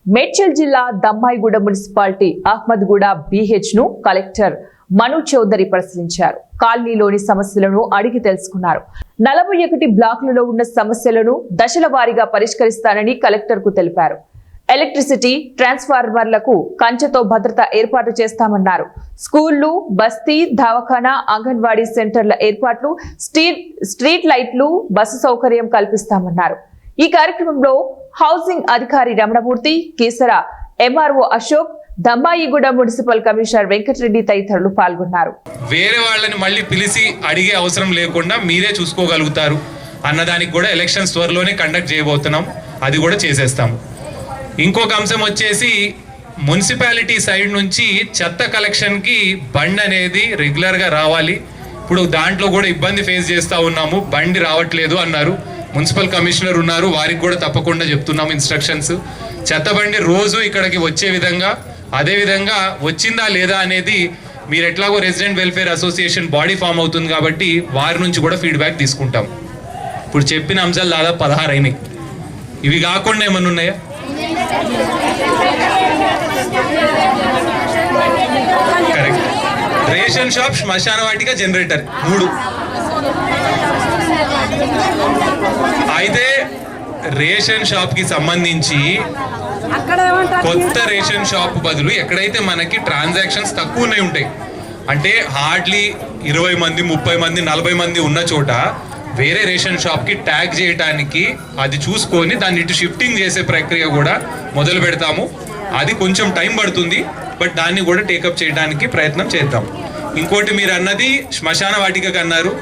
మేడ్చల్ జిల్లా Dammaiguda municipality Ahmedguda BH ను collector మను చౌదరి పరిశీలించారు. కాలనీలోని సమస్యలను అడిగి తెలుసుకున్నారు. 41 బ్లాకులలో ఉన్న సమస్యలను దశల వారీగా పరిష్కరిస్తానని కలెక్టర్ కు తెలిపారు. ఎలక్ట్రిసిటీ ట్రాన్స్ఫార్మర్లకు కంచెతో భద్రత ఏర్పాటు చేస్తామన్నారు. స్కూళ్లు, బస్తీ, దవాఖానా, అంగన్వాడీ సెంటర్ల ఏర్పాట్లు, స్ట్రీట్ లైట్లు, బస్సు సౌకర్యం కల్పిస్తామన్నారు. ఈ కార్యక్రమంలో హౌసింగ్ అధికారి Ramanamurthy, Keesara MRO Ashok, Dammaiguda municipal commissioner Venkatreddy తదితరులు పాల్గొన్నారు. వేరే వాళ్ళని మళ్ళీ పిలిచి అడిగే అవసరం లేకుండా మీరే చూసుకోగలుగుతారు అన్నదానికి కూడా ఎలక్షన్స్ త్వరలోనే కండక్ట్ చేయబోతున్నాం. అది కూడా చేసేస్తాం. ఇంకొక అంశం వచ్చేసి మున్సిపాలిటీ సైడ్ నుంచి చెత్త కలెక్షన్కి బండి అనేది రెగ్యులర్గా రావాలి. ఇప్పుడు దాంట్లో కూడా ఇబ్బంది ఫేస్ చేస్తూ ఉన్నాము. బండి రావట్లేదు అన్నారు. మున్సిపల్ కమిషనర్ ఉన్నారు, వారికి కూడా తప్పకుండా చెప్తున్నాము ఇన్స్ట్రక్షన్స్. చెత్త బండి రోజు ఇక్కడికి వచ్చే విధంగా, అదేవిధంగా వచ్చిందా లేదా అనేది మీరు ఎట్లాగో resident welfare association body form అవుతుంది కాబట్టి వారి నుంచి కూడా ఫీడ్బ్యాక్ తీసుకుంటాం. ఇప్పుడు చెప్పిన అంశాలు దాదాపు 16 అయినాయి. ఇవి కాకుండా ఏమన్నా ఉన్నాయా? కరెక్ట్. రేషన్ షాప్, శ్మశాన వాటిక, జనరేటర్ 3. అయితే రేషన్ షాప్ కి సంబంధించి కొత్త రేషన్ షాప్ బదులు ఎక్కడైతే మనకి ట్రాన్సాక్షన్స్ తక్కువనే ఉంటాయి, అంటే హార్డ్లీ 20 మంది, 30 మంది, 40 మంది ఉన్న చోట వేరే రేషన్ షాప్కి ట్యాగ్ చేయడానికి అది చూసుకొని దాన్ని ఇటు షిఫ్టింగ్ చేసే ప్రక్రియ కూడా మొదలు పెడతాము. అది కొంచెం టైం పడుతుంది, బట్ దాన్ని కూడా టేకప్ చేయడానికి ప్రయత్నం చేద్దాం. ఇంకోటి మీరు అన్నది శ్మశాన వాటిక అన్నారు.